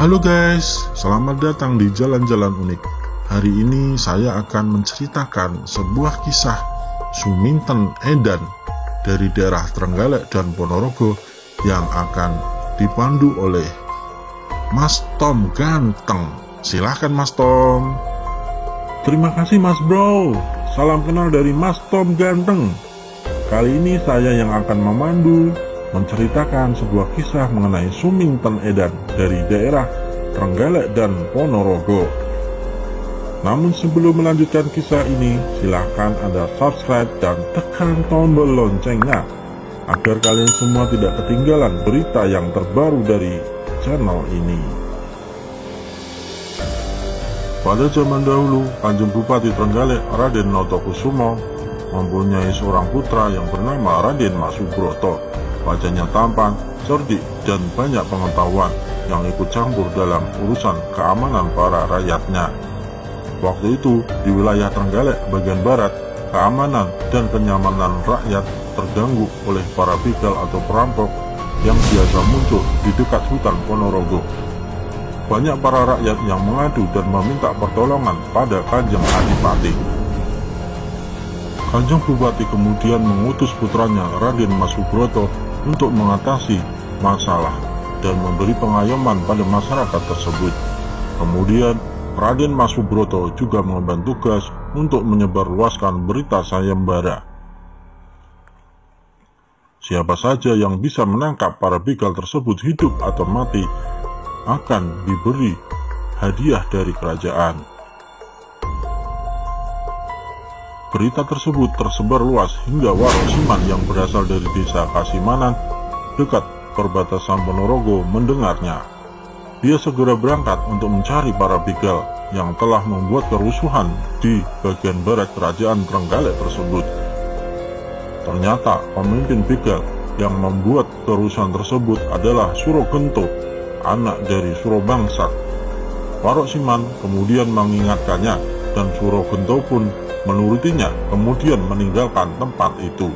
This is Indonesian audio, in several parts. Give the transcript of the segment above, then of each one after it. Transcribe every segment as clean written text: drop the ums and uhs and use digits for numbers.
Halo guys, selamat datang di Jalan-Jalan Unik. Hari ini saya akan menceritakan sebuah kisah Suminten Edan dari daerah Trenggalek dan Ponorogo yang akan dipandu oleh Mas Tom Ganteng. Silahkan Mas Tom. Terima kasih Mas Bro. Salam kenal dari Mas Tom Ganteng. Kali ini saya yang akan memandu menceritakan sebuah kisah mengenai Suminten Edan dari daerah Trenggalek dan Ponorogo. Namun sebelum melanjutkan kisah ini, silahkan Anda subscribe dan tekan tombol loncengnya agar kalian semua tidak ketinggalan berita yang terbaru dari channel ini. Pada zaman dahulu, Kanjeng Bupati Trenggalek Raden Notokusumo mempunyai seorang putra yang bernama Raden Masubroto. Wajahnya tampan, cerdik, dan banyak pengetahuan yang ikut campur dalam urusan keamanan para rakyatnya. Waktu itu, di wilayah Trenggalek bagian barat, keamanan dan kenyamanan rakyat terganggu oleh para begal atau perampok yang biasa muncul di dekat hutan Ponorogo. Banyak para rakyat yang mengadu dan meminta pertolongan pada Kanjeng Adipati. Kanjeng Bupati kemudian mengutus putranya Raden Masubroto untuk mengatasi masalah dan memberi pengayoman pada masyarakat tersebut. Kemudian Raden Masubroto juga mengemban tugas untuk menyebarluaskan berita sayembara. Siapa saja yang bisa menangkap para begal tersebut hidup atau mati akan diberi hadiah dari kerajaan. Berita tersebut tersebar luas hingga Warok Siman yang berasal dari desa Kasimanan dekat perbatasan Ponorogo mendengarnya. Dia segera berangkat untuk mencari para begal yang telah membuat kerusuhan di bagian barat kerajaan Trenggalek tersebut. Ternyata pemimpin begal yang membuat kerusuhan tersebut adalah Surogento, anak dari Surobangsat. Warok Siman kemudian mengingatkannya dan Surogento pun menurutinya, kemudian meninggalkan tempat itu.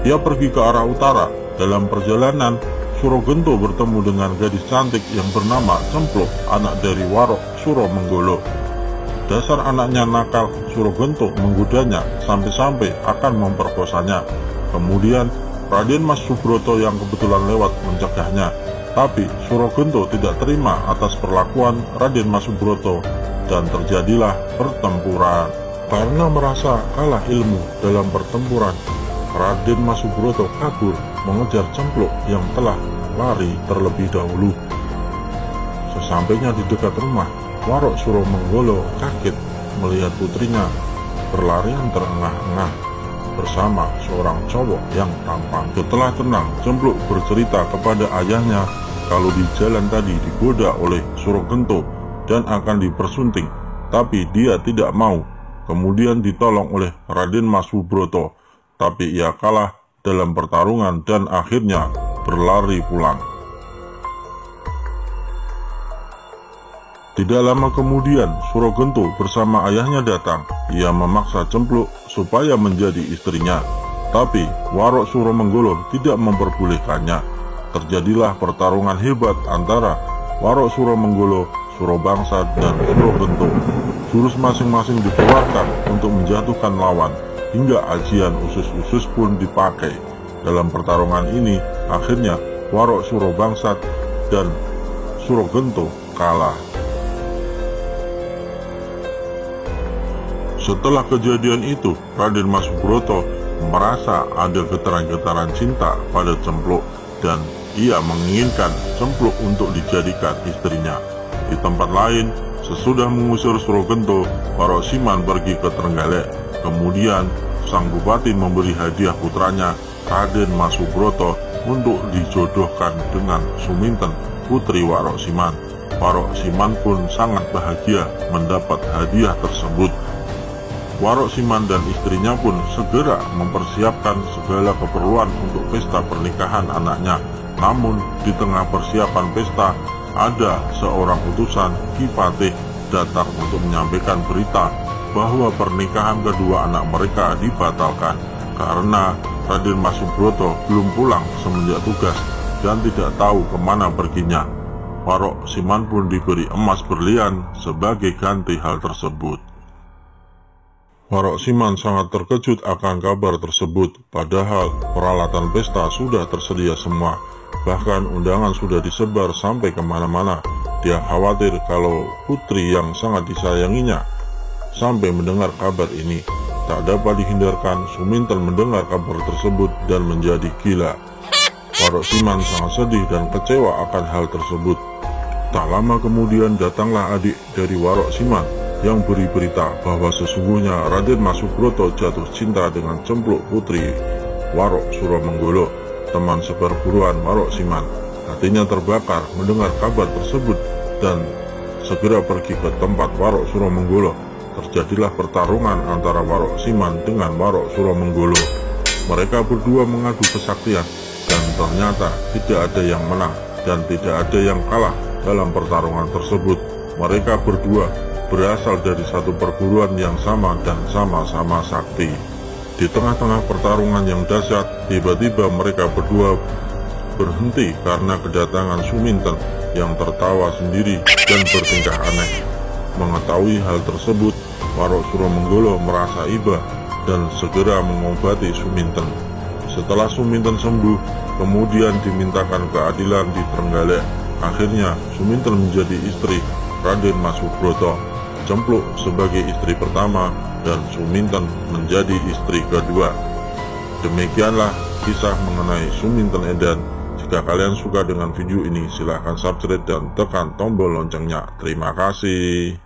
Dia pergi ke arah utara. Dalam perjalanan, Surogento bertemu dengan gadis cantik yang bernama Cempluk, anak dari Warok Suromenggolo. Dasar anaknya nakal, Surogento menggodanya sampai-sampai akan memperkosanya. Kemudian Raden Masubroto yang kebetulan lewat mencegahnya, tapi Surogento tidak terima atas perlakuan Raden Masubroto dan terjadilah pertempuran. Karena merasa kalah ilmu dalam pertempuran, Raden Masubroto kabur mengejar Cempluk yang telah lari terlebih dahulu. Sesampainya di dekat rumah, Warok Suromenggolo kaget melihat putrinya berlarian terengah-engah bersama seorang cowok yang tampan. Setelah tenang, Cempluk bercerita kepada ayahnya kalau di jalan tadi digoda oleh Surogento dan akan dipersunting, tapi dia tidak mau. Kemudian ditolong oleh Raden Masubroto, tapi ia kalah dalam pertarungan dan akhirnya berlari pulang. Tidak lama kemudian, Surogento bersama ayahnya datang. Ia memaksa Cempluk supaya menjadi istrinya, tapi Warok Suromenggolo tidak memperbolehkannya. Terjadilah pertarungan hebat antara Warok Suromenggolo, Surobangsat, dan Surogento. Jurus masing-masing dikeluarkan untuk menjatuhkan lawan, hingga ajian usus-usus pun dipakai. Dalam pertarungan ini, akhirnya Warok Surobangsat dan Surogento kalah. Setelah kejadian itu, Raden Masubroto merasa ada getaran-getaran cinta pada Cempluk dan ia menginginkan Cempluk untuk dijadikan istrinya. Di tempat lain, sesudah mengusir Surogento, Warok Siman pergi ke Trenggalek. Kemudian, sang bupati memberi hadiah putranya, Raden Masubroto, untuk dijodohkan dengan Suminten, putri Warok Siman. Warok Siman pun sangat bahagia mendapat hadiah tersebut. Warok Siman dan istrinya pun segera mempersiapkan segala keperluan untuk pesta pernikahan anaknya. Namun, di tengah persiapan pesta, ada seorang utusan Ki Patih datang untuk menyampaikan berita bahwa pernikahan kedua anak mereka dibatalkan karena Raden Masubroto belum pulang semenjak tugas dan tidak tahu kemana perginya. Warok Siman pun diberi emas berlian sebagai ganti hal tersebut. Warok Siman sangat terkejut akan kabar tersebut, padahal peralatan pesta sudah tersedia semua. Bahkan undangan sudah disebar sampai kemana-mana. Dia khawatir kalau putri yang sangat disayanginya sampai mendengar kabar ini. Tak dapat dihindarkan, Suminten mendengar kabar tersebut dan menjadi gila. Warok Siman sangat sedih dan kecewa akan hal tersebut. Tak lama kemudian datanglah adik dari Warok Siman yang beri berita bahwa sesungguhnya Raden Masubroto jatuh cinta dengan Cempluk putri Warok Suromenggolo, teman seperguruan Warok Siman. Hatinya terbakar mendengar kabar tersebut dan segera pergi ke tempat Warok Suromenggolo. Terjadilah pertarungan antara Warok Siman dengan Warok Suromenggolo. Mereka berdua mengadu kesaktian dan ternyata tidak ada yang menang dan tidak ada yang kalah dalam pertarungan tersebut. Mereka berdua berasal dari satu perguruan yang sama dan sama-sama sakti. Di tengah-tengah pertarungan yang dahsyat, tiba-tiba mereka berdua berhenti karena kedatangan Suminten yang tertawa sendiri dan bertingkah aneh. Mengetahui hal tersebut, Warok Suromenggolo merasa iba dan segera mengobati Suminten. Setelah Suminten sembuh, kemudian dimintakan keadilan di Trenggalek. Akhirnya Suminten menjadi istri Raden Masubroto, Cempluk sebagai istri pertama, dan Suminten menjadi istri kedua. Demikianlah kisah mengenai Suminten Edan. Jika kalian suka dengan video ini, silahkan subscribe dan tekan tombol loncengnya. Terima kasih.